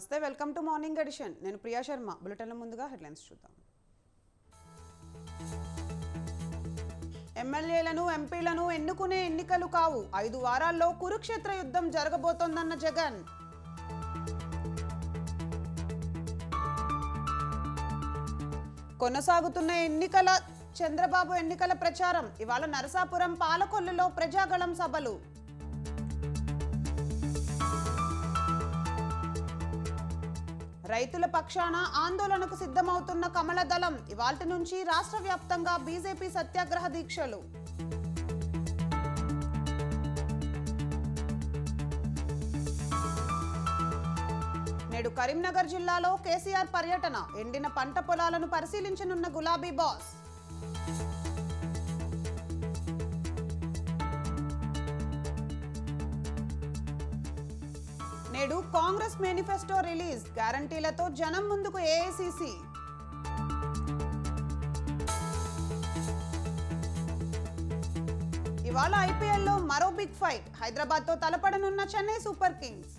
నమస్తే, welcome to morning edition. నేను ప్రియా శర్మ. బులెటిన్ల ముందుగా హెడ్లైన్స్ చూద్దాం. ఎమ్మెల్యేలను ఎంపీలను ఎన్నుకునే ఎన్నికలు కావు, 5 వారాల్లో కురుక్షేత్ర యుద్ధం జరగబోతోందన్న జగన్. కొనసాగుతున్న చంద్రబాబు ఎన్నికల ప్రచారం. ఇవాళ నరసాపురం పాలకొల్లులో ప్రజాగళం సభలు. రైతుల పక్షాన ఆందోళనకు సిద్ధమవుతున్న కమలదళం. ఇవాల్టి నుంచి రాష్ట్ర వ్యాప్తంగా బీజేపీ సత్యాగ్రహ దీక్షలు. నేడు కరీంనగర్ జిల్లాలో కేసీఆర్ పర్యటన. ఎండిన పంట పొలాలను పరిశీలించనున్న గులాబీ బాస్. నేడు కాంగ్రెస్ మేనిఫెస్టో రిలీజ్. గ్యారంటీలతో జనం ముందుకు ఏఐసీసీ. ఇవాళ ఐపీఎల్లో మరో బిగ్ ఫైట్. హైదరాబాద్ తో తలపడనున్న చెన్నై సూపర్ కింగ్స్.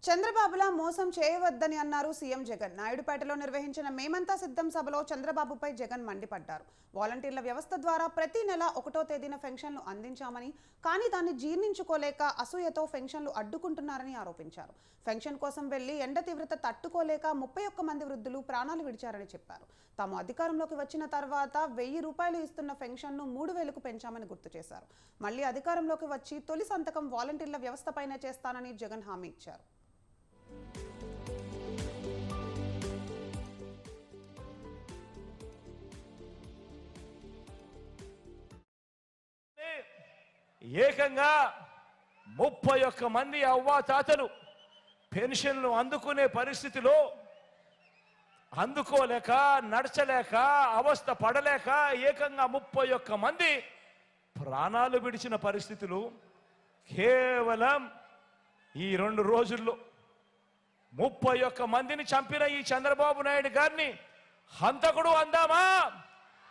చంద్రబాబులా మోసం చేయవద్దని అన్నారు సీఎం జగన్. నాయుడుపేటలో నిర్వహించిన మేమంతా సిద్ధం సభలో చంద్రబాబుపై జగన్ మండిపడ్డారు. వాలంటీర్ల వ్యవస్థ ద్వారా ప్రతి నెల 1వ తేదీన పెన్షన్లు అందించామని, కానీ దాన్ని జీర్ణించుకోలేక అసూయతో పెన్షన్లు అడ్డుకుంటున్నారని ఆరోపించారు. పెన్షన్ కోసం వెళ్లి ఎండ తీవ్రత తట్టుకోలేక 31 మంది వృద్ధులు ప్రాణాలు విడిచారని చెప్పారు. తాము అధికారంలోకి వచ్చిన తర్వాత 1000 రూపాయలు ఇస్తున్న పెన్షన్ను 3000కు పెంచామని గుర్తు చేశారు. మళ్లీ అధికారంలోకి వచ్చి తొలి సంతకం వాలంటీర్ల వ్యవస్థపైనే చేస్తానని జగన్ హామీ ఇచ్చారు. ఏకంగా 31 మంది అవ్వాతాతలు పెన్షన్లు అందుకునే పరిస్థితిలో అందుకోలేక, నడచలేక, అవస్థ పడలేక ఏకంగా 31 మంది ప్రాణాలు విడిచిన పరిస్థితులు కేవలం ఈ 2 రోజుల్లో. 31 మందిని చంపిన ఈ చంద్రబాబు నాయుడు గారిని హంతకుడు అందామా,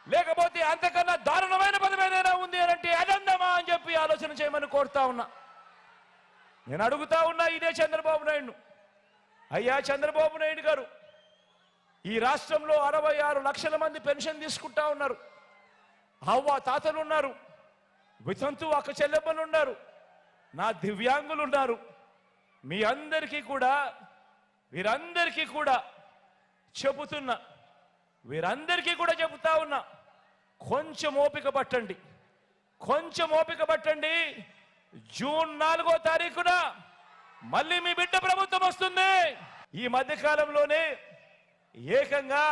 లేకపోతే అంతకన్నా దారుణమైన పదం ఏదైనా ఉంది అంటే అదందామా అని చెప్పి ఆలోచన చేయమని కోరుతా ఉన్నా. నేను అడుగుతా ఉన్నా ఇదే చంద్రబాబు నాయుడును, అయ్యా చంద్రబాబు నాయుడు గారు, ఈ రాష్ట్రంలో 66 లక్షల మంది పెన్షన్ తీసుకుంటా ఉన్నారు. అవ్వ తాతలు ఉన్నారు, వితంతు అక్క చెల్లెమ్మలు ఉన్నారు, నా దివ్యాంగులు ఉన్నారు. మీ అందరికీ కూడా, వీరందరికీ కూడా చెబుతున్నా, వీరందరికీ కూడా చెబుతా ఉన్నా, కొంచెం ఓపిక పట్టండి, కొంచెం ఓపిక పట్టండి. జూన్ 4వ తారీఖున మళ్ళీ మీ బిడ్డ ప్రభుత్వం వస్తుంది. ఈ మధ్యకాలంలోనే ఏకంగా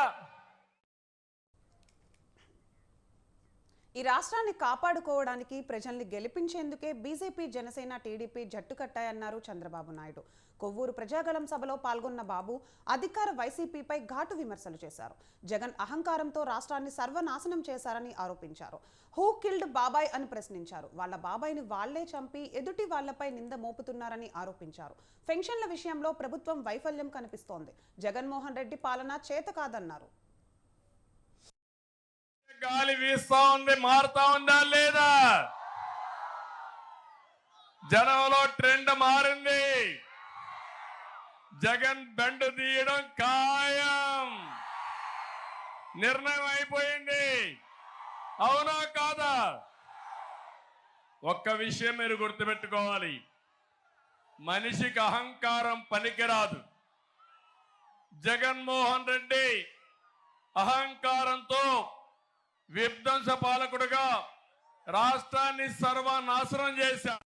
ఈ రాష్ట్రాన్ని కాపాడుకోవడానికి, ప్రజల్ని గెలిపించేందుకే బీజేపీ, జనసేన, టీడీపీ జట్టు కట్టాయన్నారు చంద్రబాబు నాయుడు. కొవ్వూరు ప్రజాగళం సభలో పాల్గొన్న బాబు అధికార వైసీపీపై ఘాటు విమర్శలు చేశారు. జగన్ అహంకారంతో రాష్ట్రాన్ని సర్వనాశనం చేశారని ఆరోపించారు. హూ కిల్డ్ బాబాయ్ అని ప్రశ్నించారు. వాళ్ళ బాబాయ్ని వాళ్లే చంపి ఎదుటి వాళ్లపై నింద మోపుతున్నారని ఆరోపించారు. పెన్షన్ల విషయంలో ప్రభుత్వం వైఫల్యం కనిపిస్తోంది. జగన్మోహన్ రెడ్డి పాలన చేత కాదన్నారు. గాలి వీస్తా ఉంది, మారుతా ఉందా లేదా? జనంలో ట్రెండ్ మారింది. జగన్ బెండు తీయడం ఖాయం, నిర్ణయం అయిపోయింది. అవునా కాదా? ఒక్క విషయం మీరు గుర్తుపెట్టుకోవాలి, మనిషికి అహంకారం పనికిరాదు. జగన్మోహన్ రెడ్డి అహంకారంతో విధ్వంస పాలకుడుగా రాష్ట్రాన్ని సర్వనాశనం చేశారు.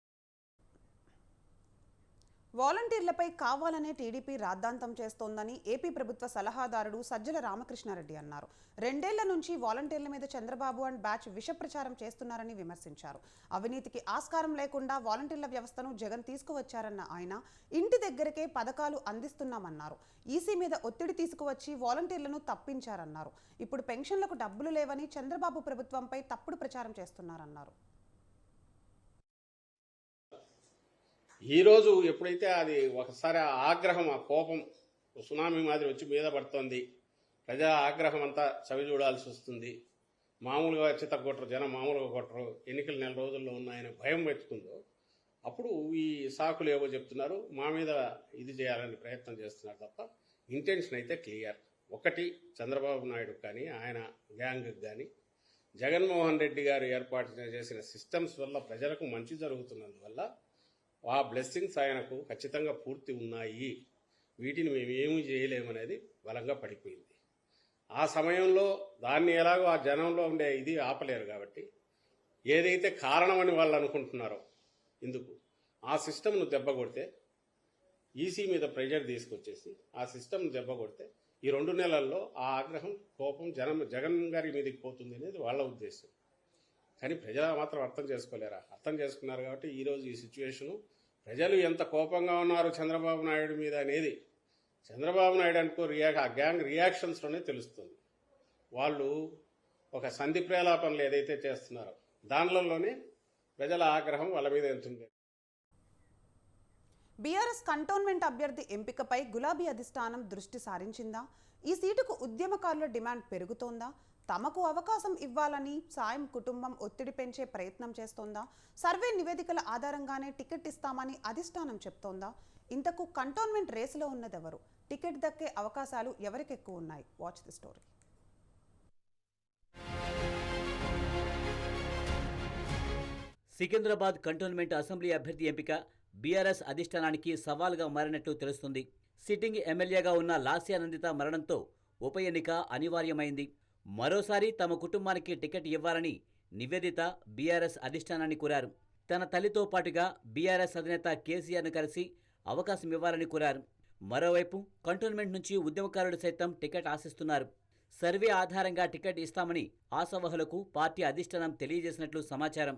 వాలంటీర్లపై కావాలనే టీడీపీ రాద్ధాంతం చేస్తోందని ఏపీ ప్రభుత్వ సలహాదారుడు సజ్జల రామకృష్ణారెడ్డి అన్నారు. 2 ఏళ్ల నుంచి వాలంటీర్ల మీద చంద్రబాబు అండ్ బ్యాచ్ విష ప్రచారం చేస్తున్నారని విమర్శించారు. అవినీతికి ఆస్కారం లేకుండా వాలంటీర్ల వ్యవస్థను జగన్ తీసుకువచ్చారన్న ఆయన, ఇంటి దగ్గరకే పథకాలు అందిస్తున్నామన్నారు. ఈసీ మీద ఒత్తిడి తీసుకువచ్చి వాలంటీర్లను తప్పించారన్నారు. ఇప్పుడు పెన్షన్లకు డబ్బులు లేవని చంద్రబాబు ప్రభుత్వంపై తప్పుడు ప్రచారం చేస్తున్నారన్నారు. ఈరోజు ఎప్పుడైతే అది ఒకసారి ఆగ్రహం, ఆ కోపం సునామీ మాదిరి వచ్చి మీద పడుతోంది, ప్రజా ఆగ్రహం అంతా చవి చూడాల్సి వస్తుంది. మామూలుగా చిత్త కొట్టరు, జనం మామూలుగా కొట్టరు, ఎన్నికలు నెల రోజుల్లో ఉన్నాయని భయం పెట్టుకుందో అప్పుడు ఈ సాకులు ఏవో చెప్తున్నారు, మా మీద ఇది చేయాలని ప్రయత్నం చేస్తున్నారు తప్ప ఇంటెన్షన్ అయితే క్లియర్. ఒకటి, చంద్రబాబు నాయుడు కానీ ఆయన గ్యాంగ్కి కానీ జగన్మోహన్ రెడ్డి గారు ఏర్పాటు చేసిన సిస్టమ్స్ వల్ల ప్రజలకు మంచి జరుగుతున్నందువల్ల ఆ బ్లెస్సింగ్స్ ఆయనకు ఖచ్చితంగా పూర్తి ఉన్నాయి, వీటిని మేము ఏమీ చేయలేమనేది బలంగా పడిపోయింది. ఆ సమయంలో దాన్ని ఎలాగో ఆ జనంలో ఉండే ఇది ఆపలేరు కాబట్టి ఏదైతే కారణమని వాళ్ళు అనుకుంటున్నారో ఇందుకు ఆ సిస్టమ్ను దెబ్బ కొడితే, ఈసీ మీద ప్రెజర్ తీసుకొచ్చేసి ఆ సిస్టమ్ను దెబ్బ కొడితే ఈ 2 నెలల్లో ఆ ఆగ్రహం, కోపం జగన్ గారి మీదకి పోతుంది అనేది వాళ్ళ ఉద్దేశం. కానీ ప్రజలు మాత్రం అర్థం చేసుకోలేరా? అర్థం చేసుకున్నారు కాబట్టి ఈరోజు ఈ సిచ్యువేషను, ప్రజలు ఎంత కోపంగా ఉన్నారు చంద్రబాబు నాయుడు మీద అనేది చంద్రబాబు నాయుడు అనుకో ఆ గ్యాంగ్ రియాక్షన్స్లోనే తెలుస్తుంది. వాళ్ళు ఒక సంధి ప్రేలాపనలు ఏదైతే చేస్తున్నారో దానిలోనే ప్రజల ఆగ్రహం వాళ్ళ మీద ఎంతుంది. బీఆర్ఎస్ కంటోన్మెంట్ అభ్యర్థి ఎంపికపై గులాబీ అధిష్టానం దృష్టి సారించిందా? ఈ సీటుకు ఉద్యమకారుల డిమాండ్ పెరుగుతోందా? తమకు అవకాశం ఇవ్వాలని సాయం కుటుంబం ఒత్తిడి పెంచే ప్రయత్నం చేస్తోందా? సర్వే నివేదికల ఆధారంగానే టికెట్ ఇస్తామని అధిష్టానం చెప్తోందా? ఇంతకు కంటోన్మెంట్ రేసులో ఉన్నదెవరు? టికెట్ దక్కే అవకాశాలు ఎవరికి ఎక్కువ ఉన్నాయి? Watch the story. Secunderabad cantonment assembly అభ్యర్థి ఎంపిక బీఆర్ఎస్ అధిష్టానానికి సవాల్గా మారినట్లు తెలుస్తుంది. సిట్టింగ్ ఎమ్మెల్యేగా ఉన్న లాస్యానందిత మరణంతో ఉప ఎన్నిక అనివార్యమైంది. మరోసారి తమ కుటుంబానికి టికెట్ ఇవ్వాలని నివేదిత బీఆర్ఎస్ అధిష్టానాన్ని కోరారు. తన తల్లితో పాటుగా బీఆర్ఎస్ అధినేత కేసీఆర్ను కలిసి అవకాశం ఇవ్వాలని కోరారు. మరోవైపు కంటోన్మెంట్ నుంచి ఉద్యమకారులు సైతం టికెట్ ఆశిస్తున్నారు. సర్వే ఆధారంగా టికెట్ ఇస్తామని ఆశావహులకు పార్టీ అధిష్టానం తెలియజేసినట్లు సమాచారం.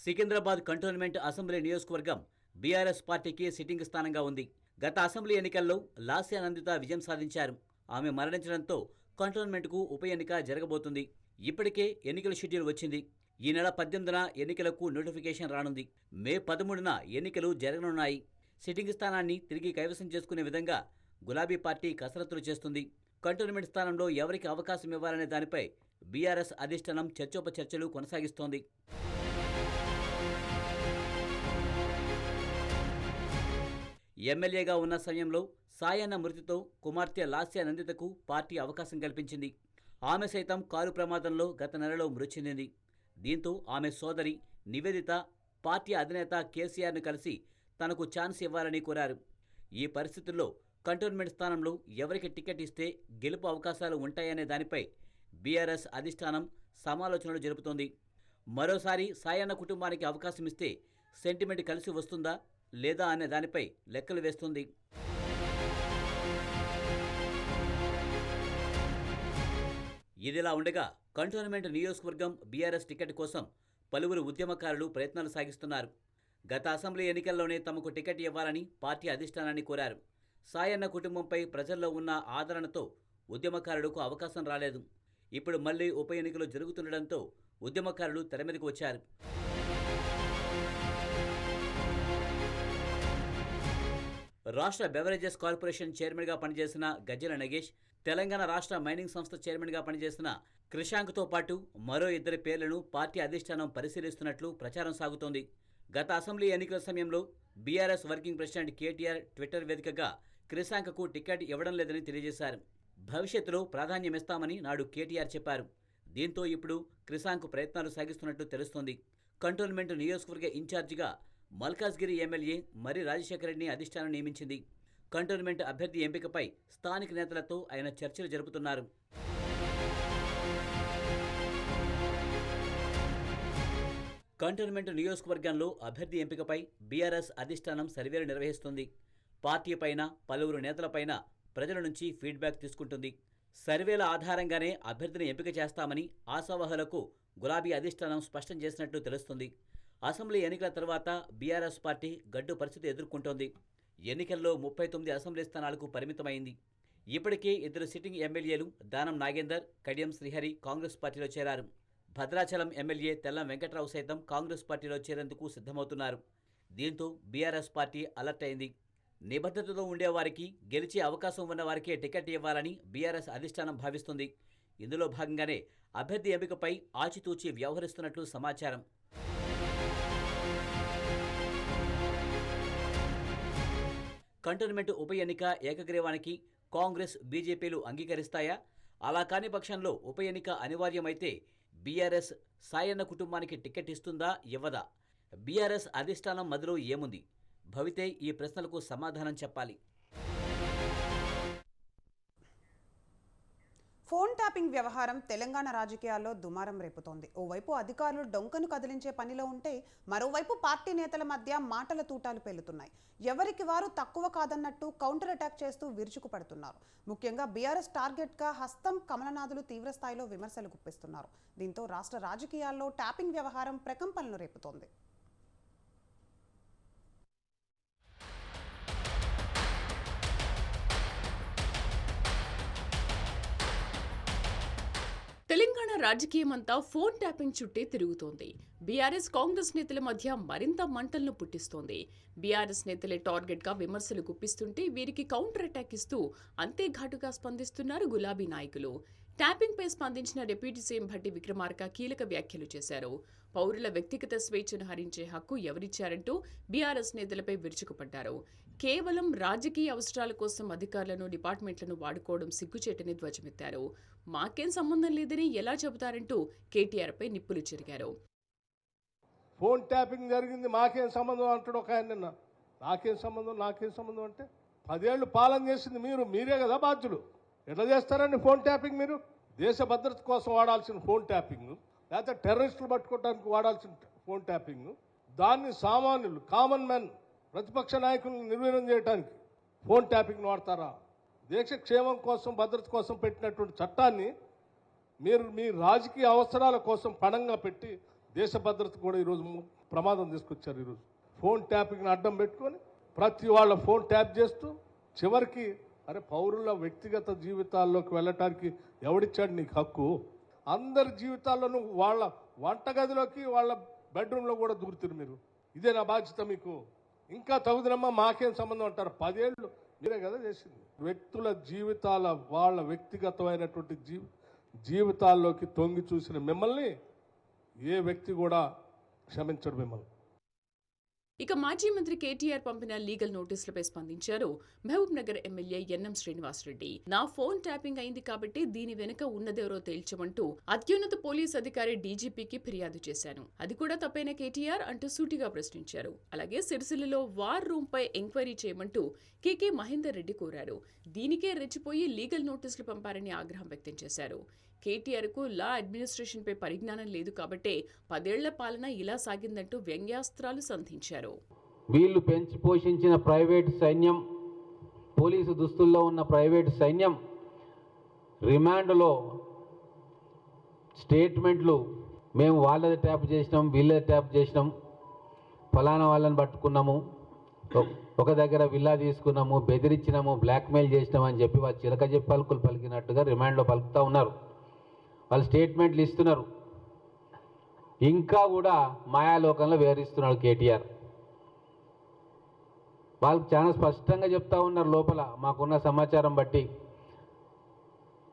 సికింద్రాబాద్ కంటోన్మెంట్ అసెంబ్లీ నియోజకవర్గం బీఆర్ఎస్ పార్టీకి సిట్టింగ్ స్థానంగా ఉంది. గత అసెంబ్లీ ఎన్నికల్లో లాస్యానందిత విజయం సాధించారు. ఆమె మరణించడంతో కంటోన్మెంట్కు ఉప ఎన్నిక జరగబోతుంది. ఇప్పటికే ఎన్నికల షెడ్యూల్ వచ్చింది. ఈ నెల 18న ఎన్నికలకు నోటిఫికేషన్ రానుంది. మే 13న ఎన్నికలు జరగనున్నాయి. సిట్టింగ్ స్థానాన్ని తిరిగి కైవసం చేసుకునే విధంగా గులాబీ పార్టీ కసరత్తులు చేస్తుంది. కంటోన్మెంట్ స్థానంలో ఎవరికి అవకాశం ఇవ్వాలనే దానిపై బీఆర్ఎస్ అధిష్టానం చర్చోపచర్చలు కొనసాగిస్తోంది. ఎమ్మెల్యేగా ఉన్న సమయంలో సాయన్న మృతితో కుమార్తె లాస్యానందితకు పార్టీ అవకాశం కల్పించింది. ఆమె సైతం కారు ప్రమాదంలో గత నెలలో మృతి చెందింది. దీంతో ఆమె సోదరి నివేదిత పార్టీ అధినేత కేసీఆర్ను కలిసి తనకు ఛాన్స్ ఇవ్వాలని కోరారు. ఈ పరిస్థితుల్లో కంటోన్మెంట్ స్థానంలో ఎవరికి టికెట్ ఇస్తే గెలుపు అవకాశాలు ఉంటాయనే దానిపై బీఆర్ఎస్ అధిష్టానం సమాలోచనలు జరుపుతోంది. మరోసారి సాయన్న కుటుంబానికి అవకాశం ఇస్తే సెంటిమెంట్ కలిసి వస్తుందా లేదా అనే దానిపై లెక్కలు వేస్తుంది. ఇదిలా ఉండగా కంటోన్మెంట్ నియోజకవర్గం బీఆర్ఎస్ టికెట్ కోసం పలువురు ఉద్యమకారులు ప్రయత్నాలు సాగిస్తున్నారు. గత అసెంబ్లీ ఎన్నికల్లోనే తమకు టికెట్ ఇవ్వాలని పార్టీ అధిష్టానాన్ని కోరారు. సాయన్న కుటుంబంపై ప్రజల్లో ఉన్న ఆదరణతో ఉద్యమకారులకు అవకాశం రాలేదు. ఇప్పుడు మళ్లీ ఉప ఎన్నికలు జరుగుతుండటంతో ఉద్యమకారులు తెరమీదకు వచ్చారు. రాష్ట్ర బెవరేజెస్ కార్పొరేషన్ చైర్మన్గా పనిచేసిన గజ్జెల నగేష్, తెలంగాణ రాష్ట్ర మైనింగ్ సంస్థ చైర్మన్గా పనిచేసిన క్రిషాంక్తో పాటు మరో 2 పేర్లను పార్టీ అధిష్టానం పరిశీలిస్తున్నట్లు ప్రచారం సాగుతోంది. గత అసెంబ్లీ ఎన్నికల సమయంలో BRS working president KTR Twitter వేదికగా క్రిషాంక్కు టికెట్ ఇవ్వడం లేదని తెలియజేశారు. భవిష్యత్తులో ప్రాధాన్యమిస్తామని నాడు కేటీఆర్ చెప్పారు. దీంతో ఇప్పుడు క్రిషాంక్ ప్రయత్నాలు సాగిస్తున్నట్లు తెలుస్తోంది. కంటోన్మెంట్ నియోజకవర్గ ఇన్ఛార్జిగా మల్కాజ్గిరి ఎమ్మెల్యే మరి రాజశేఖర రెడ్డిని అధిష్టానం నియమించింది. కంటోన్మెంట్ అభ్యర్థి ఎంపికపై స్థానిక నేతలతో ఆయన చర్చలు జరుపుతున్నారు. కంటోన్మెంట్ నియోజకవర్గంలో అభ్యర్థి ఎంపికపై బీఆర్ఎస్ అధిష్టానం సర్వేలు నిర్వహిస్తుంది. పార్టీపైన పలువురు నేతలపైన ప్రజల నుంచి ఫీడ్బ్యాక్ తీసుకుంటుంది. సర్వేల ఆధారంగానే అభ్యర్థిని ఎంపిక చేస్తామని ఆశావహులకు గులాబీ అధిష్టానం స్పష్టం చేసినట్లు తెలుస్తుంది. అసెంబ్లీ ఎన్నికల తర్వాత బీఆర్ఎస్ పార్టీ గడ్డు పరిస్థితి ఎదుర్కొంటోంది. ఎన్నికల్లో 39 అసెంబ్లీ స్థానాలకు పరిమితమైంది. ఇప్పటికే 2 సిట్టింగ్ ఎమ్మెల్యేలు దానం నాగేందర్, కడియం శ్రీహరి కాంగ్రెస్ పార్టీలో చేరారు. భద్రాచలం ఎమ్మెల్యే తెల్లం వెంకట్రావు సైతం కాంగ్రెస్ పార్టీలో చేరేందుకు సిద్ధమవుతున్నారు. దీంతో బీఆర్ఎస్ పార్టీ అలర్ట్ అయింది. నిబద్ధతతో ఉండేవారికి, గెలిచే అవకాశం ఉన్న వారికే టికెట్ ఇవ్వాలని బీఆర్ఎస్ అధిష్టానం భావిస్తుంది. ఇందులో భాగంగానే అభ్యర్థి ఎంపికపై ఆచితూచి వ్యవహరిస్తున్నట్లు సమాచారం. కంటోన్మెంట్ ఉప ఎన్నిక ఏకగ్రీవానికి కాంగ్రెస్, బీజేపీలు అంగీకరిస్తాయా? అలా కాని పక్షంలో ఉప ఎన్నిక అనివార్యమైతే బీఆర్ఎస్ సాయన్న కుటుంబానికి టికెట్ ఇస్తుందా, ఇవ్వదా? బీఆర్ఎస్ అధిష్టానం మదిలో ఏముంది? భవితే ఈ ప్రశ్నలకు సమాధానం చెప్పాలి. ఫోన్ ట్యాపింగ్ వ్యవహారం తెలంగాణ రాజకీయాల్లో దుమారం రేపుతోంది. ఓవైపు అధికారులు డొంకను కదిలించే పనిలో ఉంటే, మరోవైపు పార్టీ నేతల మధ్య మాటల తూటాలు పేలుతున్నాయి. ఎవరికి వారు తక్కువ కాదన్నట్టు కౌంటర్ అటాక్ చేస్తూ విరుచుకుపడుతున్నారు. ముఖ్యంగా బీఆర్ఎస్ టార్గెట్గా హస్తం, కమలనాథులు తీవ్రస్థాయిలో విమర్శలు గుప్పిస్తున్నారు. దీంతో రాష్ట్ర రాజకీయాల్లో ట్యాపింగ్ వ్యవహారం ప్రకంపనలు రేపుతోంది. తెలంగాణ రాజకీయమంతా ఫోన్ ట్యాపింగ్ చుట్టే తిరుగుతోంది. బీఆర్ఎస్, కాంగ్రెస్ నేతల మధ్య మరింత మంటలను పుట్టిస్తోంది. బీఆర్ఎస్ నేతలే టార్గెట్గా విమర్శలు గుప్పిస్తుంటే, వీరికి కౌంటర్ అటాక్ ఇస్తూ అంతే ఘాటుగా స్పందిస్తున్నారు గులాబీ నాయకులు. ట్యాపింగ్ పై స్పందించిన డిప్యూటీ సీఎం భట్టి విక్రమార్క కీలక వ్యాఖ్యలు చేశారు. పౌరుల వ్యక్తిగత స్వేచ్ఛను హరించే హక్కు ఎవరిచ్చారంటూ బీఆర్ఎస్ నేతలపై విరుచుకుపడ్డారు. కేవలం రాజకీయ అవసరాల కోసం అధికారులను, డిపార్ట్మెంట్లను వాడుకోవడం సిగ్గుచేటని ధ్వజమెత్తారు. మాకేం సంబంధం లేదని ఎలా చెబుతారంటూ కేటీఆర్ పై నిప్పులు చెరిగారు. ఫోన్ ట్యాపింగ్ జరిగింది, మాకేం సంబంధం అంటాడు ఒక ఆయన. నిన్న నాకేం సంబంధం అంటే 10 ఏళ్ళు పాలన చేసింది మీరే కదా బాధ్యులు. ఎట్లా చేస్తారండి ఫోన్ ట్యాపింగ్? మీరు దేశ భద్రత కోసం వాడాల్సిన ఫోన్ ట్యాపింగ్, లేకపోతే టెర్రరిస్టులు పట్టుకోవడానికి వాడాల్సిన ఫోన్ ట్యాపింగ్, దాన్ని సామాన్యులు, కామన్ మ్యాన్, ప్రతిపక్ష నాయకులను నిర్వీర్యం చేయడానికి ఫోన్ ట్యాపింగ్ వాడతారా? దేశ క్షేమం కోసం, భద్రత కోసం పెట్టినటువంటి చట్టాన్ని మీరు మీ రాజకీయ అవసరాల కోసం పణంగా పెట్టి దేశ భద్రత కూడా ఈరోజు ప్రమాదం తీసుకొచ్చారు. ఈరోజు ఫోన్ ట్యాపింగ్ని అడ్డం పెట్టుకొని ప్రతి వాళ్ళ ఫోన్ ట్యాప్ చేస్తూ చివరికి పౌరుల వ్యక్తిగత జీవితాల్లోకి వెళ్ళటానికి ఎవడిచ్చాడు నీకు హక్కు? అందరి జీవితాల్లోనూ వాళ్ళ వంటగదిలోకి, వాళ్ళ బెడ్రూమ్లో కూడా దూరుతారు మీరు. ఇదే నా బాధ్యత మీకు? ఇంకా తగుదనమ్మా, మాకేం సంబంధం అంటారు? 10 ఏళ్ళు మీరే కదా చేసింది. వ్యక్తుల జీవితాల, వాళ్ళ వ్యక్తిగతమైనటువంటి జీవితాల్లోకి తొంగి చూసిన మిమ్మల్ని ఏ వ్యక్తి కూడా క్షమించడు మిమ్మల్ని. ఇక మాజీ మంత్రి కేటీఆర్ పంపిన లీగల్ నోటీసులపై స్పందించారు మహబూబ్ నగర్ ఎమ్మెల్యే ఎన్ఎం శ్రీనివాసరెడ్డి. నా ఫోన్ ట్యాపింగ్ అయింది కాబట్టి దీని వెనుక ఉన్నదెవరో తేల్చమంటూ అత్యున్నత పోలీస్ అధికారి డీజీపీకి ఫిర్యాదు చేశాను. అది కూడా తప్పైన కేటీఆర్ అంటూ సూటిగా ప్రశ్నించారు. అలాగే సిరిసిల్లలో వార్ రూమ్ పై ఎంక్వైరీ చేయమంటూ కేకే మహేందర్ రెడ్డి కోరారు. దీనికే రెచ్చిపోయి లీగల్ నోటీసులు పంపారని ఆగ్రహం వ్యక్తం చేశారు. కేటీఆర్కు లా అడ్మినిస్ట్రేషన్పై పరిజ్ఞానం లేదు కాబట్టే 10 ఏళ్ల పాలన ఇలా సాగిందంటూ వ్యంగ్యాస్త్రాలు సంధించారు. వీళ్ళు పెంచి పోషించిన ప్రైవేటు సైన్యం, పోలీసు దుస్తుల్లో ఉన్న ప్రైవేటు సైన్యం రిమాండ్లో స్టేట్మెంట్లు, మేము వాళ్ళది ట్యాప్ చేసినాం, వీళ్ళది ట్యాప్ చేసినాం, ఫలానా వాళ్ళని పట్టుకున్నాము, ఒక దగ్గర విల్లా తీసుకున్నాము, బెదిరించినాము, బ్లాక్మెయిల్ చేసినాము అని చెప్పి వాళ్ళు చిలక చెప్పి పలుకులు పలికినట్టుగా రిమాండ్లో పలుకుతూ ఉన్నారు. వాళ్ళు స్టేట్మెంట్లు ఇస్తున్నారు. ఇంకా కూడా మాయాలోకంలో విహరిస్తున్నాడు కేటీఆర్. వాళ్ళకి చాలా స్పష్టంగా చెప్తా ఉన్నారు లోపల, మాకున్న సమాచారం బట్టి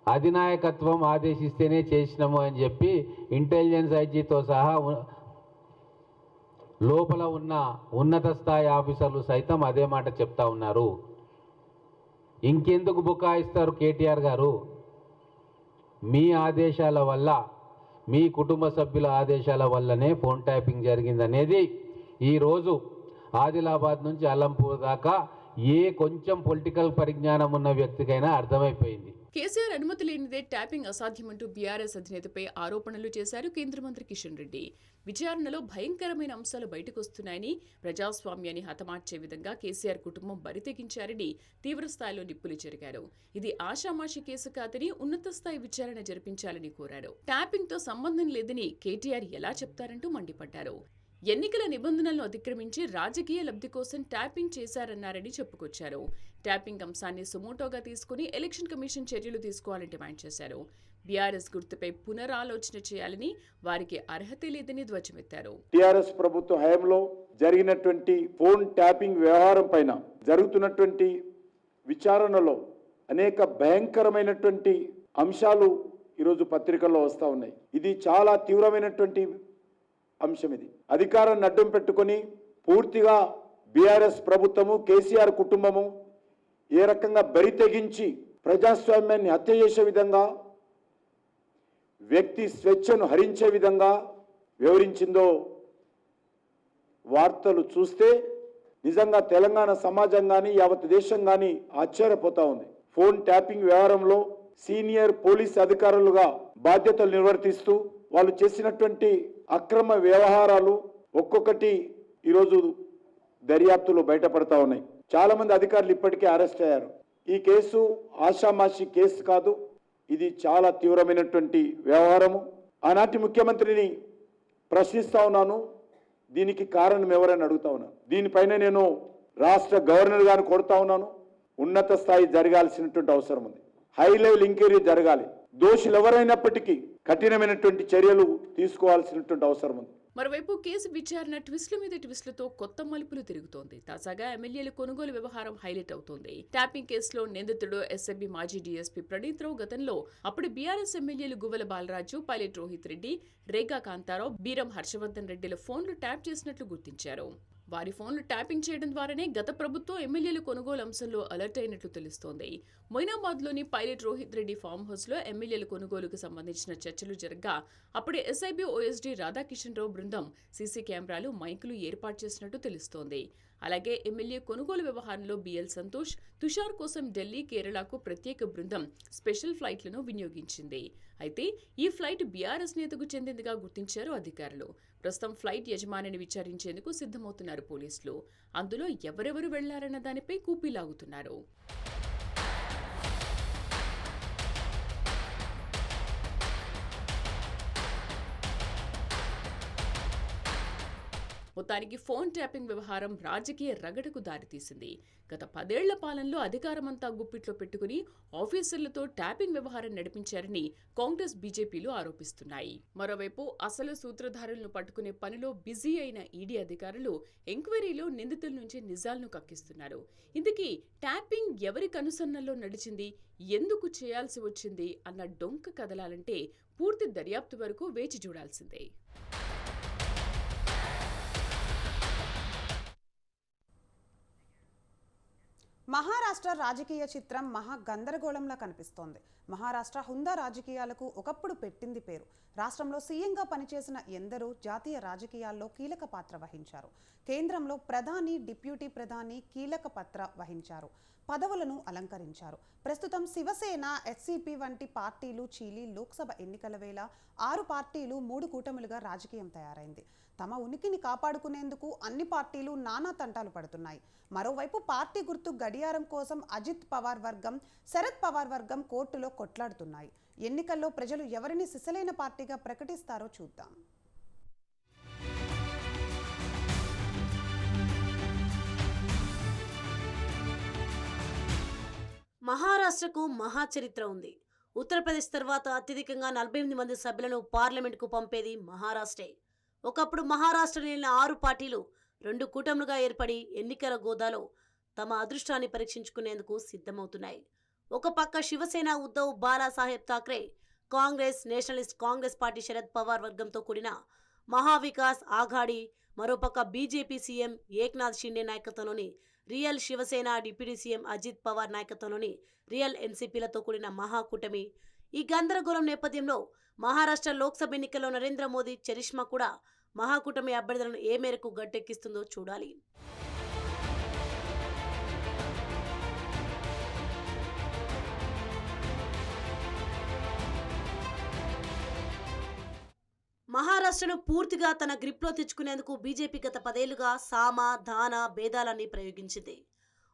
అధినాయకత్వం ఆదేశిస్తేనే చేసినాము అని చెప్పి ఇంటెలిజెన్స్ ఐజీతో సహా లోపల ఉన్న ఉన్నత స్థాయి ఆఫీసర్లు సైతం అదే మాట చెప్తా ఉన్నారు. ఇంకెందుకు బుకాయిస్తారు కేటీఆర్ గారు? మీ ఆదేశాల వల్ల, మీ కుటుంబ సభ్యుల ఆదేశాల వల్లనే ఫోన్ ట్యాపింగ్ జరిగిందనేది ఈరోజు ఆదిలాబాద్ నుంచి అలంపూర్ దాకా ఏ కొంచెం పొలిటికల్ పరిజ్ఞానం ఉన్న వ్యక్తికైనా అర్థమైపోయింది. కేసీఆర్ అనుమతి లేనిదే ట్యాపింగ్ అసాధ్యమంటూ బీఆర్ఎస్ అధినేతపై ఆరోపణలు చేశారు కేంద్ర మంత్రి కిషన్ రెడ్డి. విచారణలో భయంకరమైన అంశాలు బయటకొస్తున్నాయని, ప్రజాస్వామ్యాన్ని హతమార్చే విధంగా కేసీఆర్ కుటుంబం బరితెగించారని తీవ్రస్థాయిలో నిప్పులు చెరిగారు. ఇది ఆషామాషి కేసు కాదని ఉన్నత స్థాయి విచారణ జరిపించాలని కోరారు. ట్యాపింగ్తో సంబంధం లేదని కేటీఆర్ ఎలా చెప్తారంటూ మండిపడ్డారు. ఎన్నికల నిబంధనలను అతిక్రమించి రాజకీయ లబ్ధి కోసం ట్యాపింగ్ చేశారన్నారని చెప్పుకొచ్చారు. ట్యాపింగ్ అంశాన్ని సుమోటోగా తీసుకుని ఎలక్షన్ కమిషన్ చర్యలు తీసుకోవాలని డిమాండ్ చేశారు. బీఆర్ఎస్ గుర్తుపై పునరాలోచన చేయాలని, వారికి అర్హత లేదని ధ్వజమెత్తారు. టీఆర్ఎస్ ప్రభుత్వ హయాంలో జరిగినటువంటి ఫోన్ ట్యాపింగ్ వ్యవహారం పైన జరుగుతున్నటువంటి విచారణలో అనేక భయంకరమైనటువంటి అంశాలు ఈరోజు పత్రికల్లో వస్తూ ఉన్నాయి. ఇది చాలా తీవ్రమైనటువంటి అంశం. ఇది అధికారాన్ని అడ్డం పెట్టుకొని పూర్తిగా బీఆర్ఎస్ ప్రభుత్వము, కేసీఆర్ కుటుంబము ఏ రకంగా బరి తెగించి ప్రజాస్వామ్యాన్ని హత్య చేసే విధంగా, వ్యక్తి స్వేచ్ఛను హరించే విధంగా వివరించిందో వార్తలు చూస్తే నిజంగా తెలంగాణ సమాజం కానీ యావత్ దేశం కానీ ఆశ్చర్యపోతా ఉంది. ఫోన్ ట్యాపింగ్ వ్యవహారంలో సీనియర్ పోలీస్ అధికారులుగా బాధ్యతలు నిర్వర్తిస్తూ వాళ్ళు చేసినటువంటి అక్రమ వ్యవహారాలు ఒక్కొక్కటి ఈరోజు దర్యాప్తులో బయటపడతా ఉన్నాయి. చాలా మంది అధికారులు ఇప్పటికే అరెస్ట్ అయ్యారు. ఈ కేసు ఆషామాషి కేసు కాదు, ఇది చాలా తీవ్రమైనటువంటి వ్యవహారము. ఆనాటి ముఖ్యమంత్రిని ప్రశ్నిస్తా ఉన్నాను, దీనికి కారణం ఎవరని అడుగుతా ఉన్నాను. దీనిపైన నేను రాష్ట్ర గవర్నర్ గారిని కోరుతా ఉన్నాను. ఉన్నత స్థాయి జరగాల్సినటువంటి అవసరం ఉంది. హై లెవెల్ ఎంక్వైరీ జరగాలి. దోషులు ఎవరైనప్పటికీ కఠినమైనటువంటి చర్యలు తీసుకోవాల్సినటువంటి అవసరం ఉంది. మరోవైపు కేసు విచారణ ట్విస్టుల మీద ట్విస్టులతో కొత్త మలుపులు తిరుగుతోంది. తాజాగా ఎమ్మెల్యేల కొనుగోలు వ్యవహారం హైలైట్ అవుతోంది. ట్యాపింగ్ కేసులో నిందితుడు ఎస్ఎంబీ మాజీ డీఎస్పీ ప్రణీత్ రావు గతంలో అప్పుడు బీఆర్ఎస్ ఎమ్మెల్యేలు గువ్వల బాలరాజు, పైలట్ రోహిత్ రెడ్డి, రేగా కాంతారావు, బీరం హర్షవర్ధన్ రెడ్డిల ఫోన్లు ట్యాప్ చేసినట్లు గుర్తించారు. వారి ఫోన్లు ట్యాపింగ్ చేయడం ద్వారానే గత ప్రభుత్వం ఎమ్మెల్యేల కొనుగోలు అంశంలో అలర్ట్ అయినట్లు తెలుస్తోంది. మొయినాబాద్లోని పైలట్ రోహిత్ రెడ్డి ఫామ్ హౌస్లో ఎమ్మెల్యేల కొనుగోలుకు సంబంధించిన చర్చలు జరగ్గా అప్పుడే ఎస్ఐబీ ఓఎస్డీ రాధాకిషన్ రావు బృందం సీసీ కెమెరాలు, మైకులు ఏర్పాటు చేసినట్టు తెలుస్తోంది. అలాగే ఎమ్మెల్యే కొనుగోలు వ్యవహారంలో బిఎల్ సంతోష్, తుషార్ కోసం ఢిల్లీ, కేరళకు ప్రత్యేక బృందం స్పెషల్ ఫ్లైట్లను వినియోగించింది. అయితే ఈ ఫ్లైట్ బీఆర్ఎస్ నేతకు చెందిందిగా గుర్తించారు అధికారులు. ప్రస్తుతం ఫ్లైట్ యజమానిని విచారించేందుకు సిద్ధమవుతున్నారు పోలీసులు. అందులో ఎవరెవరు వెళ్లారన్న దానిపై కూపీలాగుతున్నారు. మొత్తానికి ఫోన్ ట్యాపింగ్ వ్యవహారం రాజకీయ రగడకు దారితీసింది. గత 10 ఏళ్ల పాలనలో అధికారమంతా గుప్పిట్లో పెట్టుకుని ఆఫీసర్లతో ట్యాపింగ్ వ్యవహారం నడిపించారని కాంగ్రెస్, బీజేపీలు ఆరోపిస్తున్నాయి. మరోవైపు అసలు సూత్రధారులను పట్టుకునే పనిలో బిజీ అయిన ఈడీ అధికారులు ఎంక్వైరీలో నిందితుల నుంచి నిజాలను కక్కిస్తున్నారు. ఇందుకీ ట్యాపింగ్ ఎవరి కనుసన్నల్లో నడిచింది, ఎందుకు చేయాల్సి వచ్చింది అన్న డొంక కదలాలంటే పూర్తి దర్యాప్తు వరకు వేచి చూడాల్సిందే. మహారాష్ట్ర రాజకీయ చిత్రం మహా గందరగోళంలా కనిపిస్తోంది. మహారాష్ట్ర హుందా రాజకీయాలకు ఒకప్పుడు పెట్టింది పేరు. రాష్ట్రంలో సీఎంగా పనిచేసిన ఎందరో జాతీయ రాజకీయాల్లో కీలక పాత్ర వహించారు. కేంద్రంలో ప్రధాని, డిప్యూటీ ప్రధాని కీలక పాత్ర వహించారు, పదవులను అలంకరించారు. ప్రస్తుతం శివసేన, ఎస్సీపీ వంటి పార్టీలు చీలి లోక్సభ ఎన్నికల వేళ 6 పార్టీలు 3 కూటములుగా రాజకీయం తయారైంది. తమ ఉనికిని కాపాడుకునేందుకు అన్ని పార్టీలు నానా తంటాలు పడుతున్నాయి. మరోవైపు పార్టీ గుర్తు గడియారం కోసం అజిత్ పవార్ వర్గం, శరద్ పవార్ వర్గం కోర్టులో కొట్లాడుతున్నాయి. ఎన్నికల్లో ప్రజలు ఎవరిని సిసలైన పార్టీగా ప్రకటిస్తారో చూద్దాం. మహారాష్ట్రకు మహాచరిత్ర ఉంది. ఉత్తరప్రదేశ్ తర్వాత అత్యధికంగా 48 మంది సభ్యులను పార్లమెంట్కు పంపేది మహారాష్ట్రే. ఒకప్పుడు మహారాష్ట్రలో 6 పార్టీలు 2 కూటములుగా ఏర్పడి ఎన్నికల గోదాలో తమ అదృష్టాన్ని పరీక్షించుకునేందుకు సిద్ధమవుతున్నాయి. ఒక పక్క శివసేన, ఉద్ధవ్, బాలాసాహెబ్ ఠాక్రే, కాంగ్రెస్, నేషనలిస్ట్ కాంగ్రెస్ పార్టీ శరద్ పవార్ వర్గంతో కూడిన మహావికాస్ ఆఘాడీ, మరోపక్క బీజేపీ సీఎం ఏక్నాథ్ షిండే నాయకత్వంలోని real Shiv Sena, deputy CM Ajit Pawar నాయకత్వంలోని రియల్ ఎన్సీపీలతో కూడిన మహాకూటమి. ఈ గందరగోళం నేపథ్యంలో మహారాష్ట్ర లోక్సభ ఎన్నికల్లో నరేంద్ర మోదీ చరిష్మా కూడా మహాకూటమి అభ్యర్థులను ఏ మేరకు గట్టెక్కిస్తుందో చూడాలి. మహారాష్ట్రను పూర్తిగా తన గ్రిప్లో తెచ్చుకునేందుకు బీజేపీ గత 10 ఏళ్లుగా సామ, దాన, భేదాలన్నీ ప్రయోగించింది.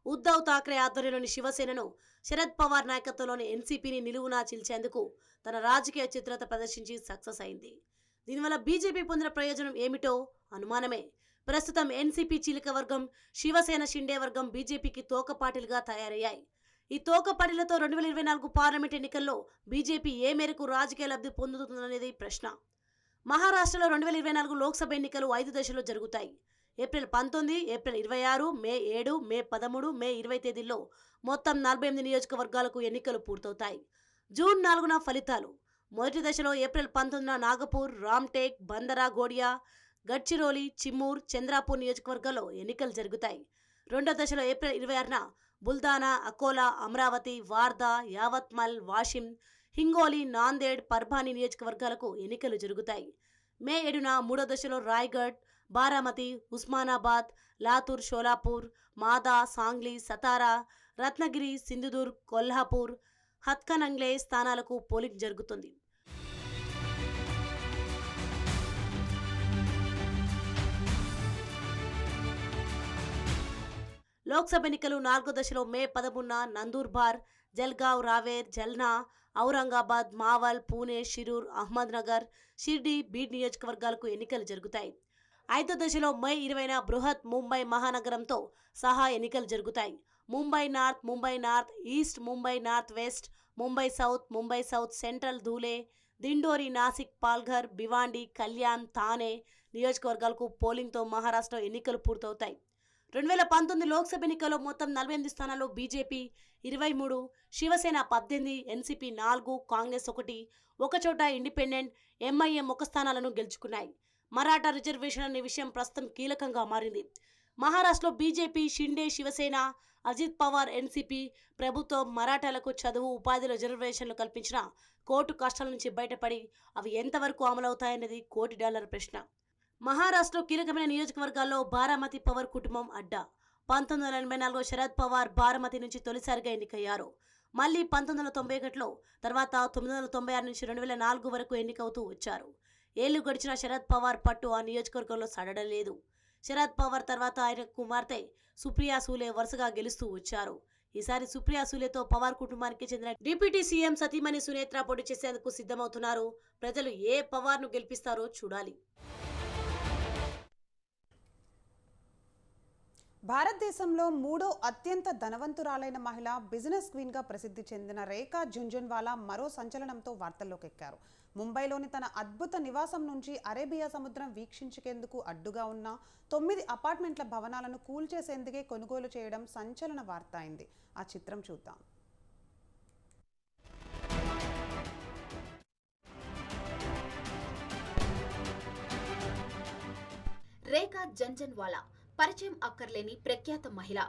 ఉద్ధవ్ ఠాక్రే ఆధ్వర్యంలోని శివసేనను, శరద్ పవార్ నాయకత్వంలోని ఎన్సీపీని నిలువునా చిల్చేందుకు తన రాజకీయ చిత్రత ప్రదర్శించి సక్సెస్ అయింది. దీనివల్ల బీజేపీ పొందిన ప్రయోజనం ఏమిటో అనుమానమే. ప్రస్తుతం ఎన్సీపీ చీలిక వర్గం, శివసేన షిండే వర్గం బీజేపీకి తోక పార్టీలుగా తయారయ్యాయి. ఈ తోక పార్టీలతో 2024 పార్లమెంట్ ఎన్నికల్లో బీజేపీ ఏ మేరకు రాజకీయ లబ్ధి పొందుతుందనేది ప్రశ్న. మహారాష్ట్రలో 2024 లోక్సభ ఎన్నికలు 5 దశల్లో జరుగుతాయి. ఏప్రిల్ 19, ఏప్రిల్ 26, మే 7, మే 13, మే 20 తేదీల్లో మొత్తం 48 నియోజకవర్గాలకు ఎన్నికలు పూర్తవుతాయి. జూన్ 4న ఫలితాలు. మొదటి దశలో ఏప్రిల్ 19న నాగపూర్, రామ్టేక్, బందరా గోడియా, గడ్చిరోలి, చిమ్మూర్, చంద్రాపూర్ నియోజకవర్గాల్లో ఎన్నికలు జరుగుతాయి. రెండో దశలో ఏప్రిల్ 26న బుల్దానా, అకోలా, అమరావతి, వార్దా, యావత్మల్, వాషిం, హింగోలి, నాందేడ్, పర్భాని నియోజకవర్గాలకు ఎన్నికలు జరుగుతాయి. మే 7న మూడో దశలో రాయ్గఢ్, బారామతి, ఉస్మానాబాద్, లాతూర్, షోలాపూర్, మాదా, సాంగ్లీ, సతారా, రత్నగిరి, సింధుదుర్గ్, కొల్హాపూర్, హత్కనంగ్లే స్థానాలకు పోలింగ్ జరుగుతుంది. లోక్సభ ఎన్నికలు నాలుగో దశలో మే 13న నందూర్బార్, జల్గావ్, రావేర్, జల్నా, ఔరంగాబాద్, మావల్, పూణే, షిరూర్, అహ్మద్నగర్, షిర్డీ, బీడ్ నియోజకవర్గాలకు ఎన్నికలు జరుగుతాయి. ఐదో దశలో మే 20న బృహత్ ముంబై మహానగరంతో సహా ఎన్నికలు జరుగుతాయి. Mumbai north, east, Mumbai north west, Mumbai south central, Dhule, Dindori, Nashik, Palghar, Bhiwandi, Kalyan, Thane నియోజకవర్గాలకు పోలింగ్తో మహారాష్ట్ర ఎన్నికలు పూర్తవుతాయి. 2019 లోక్సభ ఎన్నికల్లో మొత్తం 48 స్థానాల్లో బీజేపీ 23, శివసేన 18, ఎన్సీపీ 4, కాంగ్రెస్ 1, ఒకచోట ఇండిపెండెంట్, ఎంఐఎం 1 స్థానాలను గెలుచుకున్నాయి. మరాఠా రిజర్వేషన్ అనే విషయం ప్రస్తుతం కీలకంగా మారింది. మహారాష్ట్రలో బీజేపీ, షిండే, శివసేన, అజిత్ పవార్, ఎన్సీపీ ప్రభుత్వం మరాఠాలకు చదువు, ఉపాధిలో రిజర్వేషన్లు కల్పించిన కోర్టు కష్టాల నుంచి బయటపడి అవి ఎంతవరకు అమలవుతాయన్నది $1 కోటి ప్రశ్న. మహారాష్ట్రలో కీలకమైన నియోజకవర్గాల్లో బారామతి పవర్ కుటుంబం అడ్డా. 1984లో శరద్ పవార్ బారామతి నుంచి తొలిసారిగా ఎన్నికయ్యారు. మళ్ళీ 1991లో, తర్వాత 1996 నుంచి 2004 వరకు ఎన్నికవుతూ వచ్చారు. ఏళ్లు గడిచిన శరద్ పవార్ పట్టు ఆ నియోజకవర్గంలో సడడలేదు. శరద్ పవార్ తర్వాత ఆయన కుమార్తె సుప్రియా సూలే వరుసగా గెలుస్తూ వచ్చారు. ఈసారి సుప్రియా సూలేతో పవార్ కుటుంబానికి చెందిన డిప్యూటీ సీఎం సతీమణి సునేత్ర పోటీ చేసేందుకు సిద్ధమవుతున్నారు. ప్రజలు ఏ పవార్ను గెలిపిస్తారో చూడాలి. భారతదేశంలో మూడో అత్యంత ధనవంతురాలైన మహిళ, బిజినెస్ క్వీన్గా ప్రసిద్ధి చెందిన రేఖా జుంజున్వాలా మరో సంచలనంతో వార్తల్లోకి ఎక్కారు. ముంబైలోని తన అద్భుత నివాసం నుంచి అరేబియా సముద్రం వీక్షించేందుకు అడ్డుగా ఉన్న 9 అపార్ట్మెంట్ల భవనాలను కూల్చేసేందుకే కొనుగోలు చేయడం సంచలన వార్త అయింది. ఆ చిత్రం చూద్దాం. రేఖా జంజన్వాలా పరిచయం అక్కర్లేని ప్రఖ్యాత మహిళ.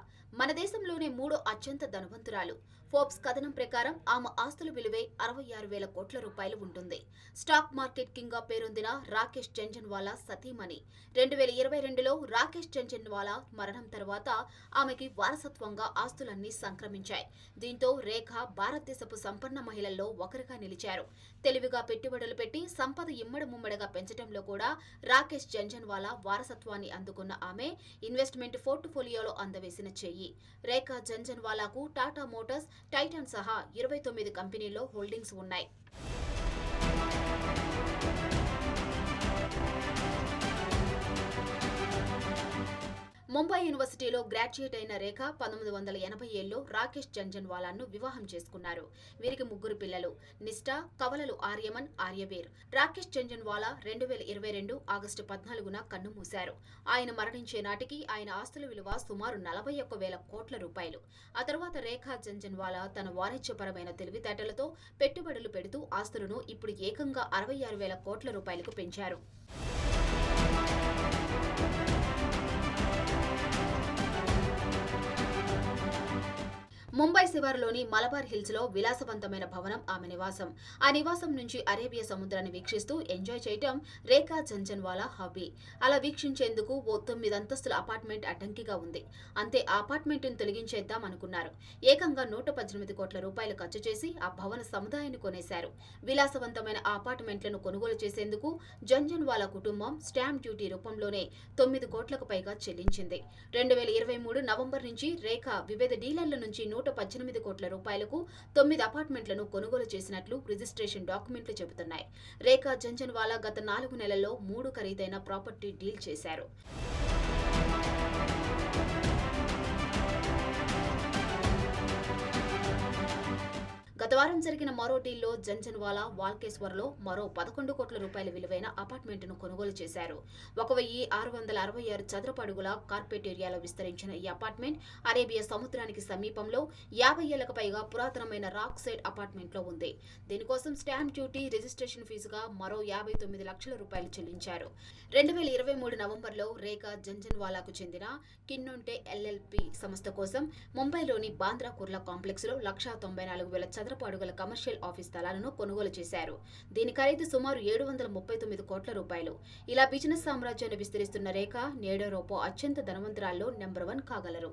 మన దేశంలోనే మూడో అత్యంత ధనవంతురాలు. ఫోర్బ్స్ కథనం ప్రకారం ఆమె ఆస్తుల విలువే 66,000 కోట్ల రూపాయలు ఉంటుంది. స్టాక్ మార్కెట్ కింగ్ గా పేరొందిన రాకేష్ జంజన్వాలా సతీమణి. 2022లో రాకేష్ జంజన్వాలా మరణం తర్వాత ఆమెకి వారసత్వంగా ఆస్తులన్నీ సంక్రమించాయి. దీంతో రేఖ భారతదేశపు సంపన్న మహిళల్లో ఒకరిగా నిలిచారు. తెలివిగా పెట్టుబడులు పెట్టి సంపద ఇమ్మడి ముమ్మడిగా పెంచడంలో కూడా రాకేష్ జంజన్వాలా వారసత్వాన్ని అందుకున్న ఆమె ఇన్వెస్ట్మెంట్ పోర్ట్ఫోలియోలో అందవేసిన చెయ్యి. రేఖా జంజన్వాలాకు టాటా మోటార్స్, టైటాన్ సహా 29 కంపెనీల్లో హోల్డింగ్స్ ఉన్నాయి. ముంబై యూనివర్సిటీలో గ్రాడ్యుయేట్ అయిన రేఖ 1987లో రాకేష్ జంజన్వాలాను వివాహం చేసుకున్నారు. వీరికి 3 పిల్లలు, నిష్ఠా, కవలలు ఆర్యమన్, ఆర్యవీర్. రాకేష్ జంజన్వాలా 2022 ఆగస్టు 14న కన్నుమూశారు. ఆయన మరణించే నాటికి ఆయన ఆస్తుల విలువ సుమారు 41,000 కోట్ల రూపాయలు. ఆ తర్వాత రేఖా జంజన్వాలా తన వాణిజ్యపరమైన తెలివితేటలతో పెట్టుబడులు పెడుతూ ఆస్తులను ఇప్పుడు ఏకంగా 66,000 కోట్ల రూపాయలకు పెంచారు. ముంబై శివారులోని మలబార్ హిల్స్ లో విలాసవంతమైన భవనం ఆమె నివాసం. ఆ నివాసం నుంచి అరేబియా సముద్రాన్ని వీక్షిస్తూ ఎంజాయ్ చేయటం రేఖా జంజన్వాలా హాబీ. అలా వీక్షించేందుకు ఓ 9 అంతస్తుల అపార్ట్మెంట్ అడ్డంకిగా ఉంది. అంతే ఆ అపార్ట్మెంట్ను తొలగించేద్దాం అనుకున్నారు. ఏకంగా 118 కోట్ల రూపాయలు ఖర్చు చేసి ఆ భవన సముదాయాన్ని కొనేశారు. విలాసవంతమైన ఆ అపార్ట్మెంట్లను కొనుగోలు చేసేందుకు జంజన్వాలా కుటుంబం స్టాంప్ డ్యూటీ రూపంలోనే 9 కోట్లకు పైగా చెల్లించింది. 2023 నవంబర్ నుంచి రేఖ వివిధ డీలర్ల నుంచి 118 కోట్ల రూపాయలకు 9 అపార్ట్మెంట్లను కొనుగోలు చేసినట్లు రిజిస్ట్రేషన్ డాక్యుమెంట్లు చెబుతున్నాయి. రేఖా జంజన్వాలా గత 4 నెలల్లో 3 ఖరీదైన ప్రాపర్టీ డీల్ చేశారు. గత వారం జరిగిన మరో డీల్లో జంజన్వాలా వాల్కేశ్వర్లో మరో 11 కోట్ల రూపాయల విలువైన అపార్ట్మెంట్ను కొనుగోలు చేశారు. 1666 చదరపు అడుగుల కార్పెట్ ఏరియాలో విస్తరించిన ఈ అపార్ట్మెంట్ అరేబియా సముద్రానికి సమీపంలో 50 ఏళ్లకు పైగా పురాతనమైన రాక్ సైడ్ అపార్ట్మెంట్లో ఉంది. దీనికోసం స్టాంప్ డ్యూటీ, రిజిస్ట్రేషన్ ఫీజుగా మరో 59 లక్షల రూపాయలు చెల్లించారు. 2023 నవంబర్లో రేఖా జంజన్వాలాకు చెందిన కిన్నొంటే ఎల్ఎల్పి సంస్థ కోసం ముంబైలోని బాంద్రా కుర్లా కాంప్లెక్స్ లో 1,94,000 చదరపు అడుగుల కమర్షియల్ ఆఫీస్ స్థలాలను కొనుగోలు చేశారు. దీని ఖరీదు సుమారు 739 కోట్ల రూపాయలు. ఇలా బిజినెస్ సామ్రాజ్యాన్ని విస్తరిస్తున్న రేఖ నేడో రూపో అత్యంత ధనవంతురాల్లో నెంబర్ 1 కాగలరు.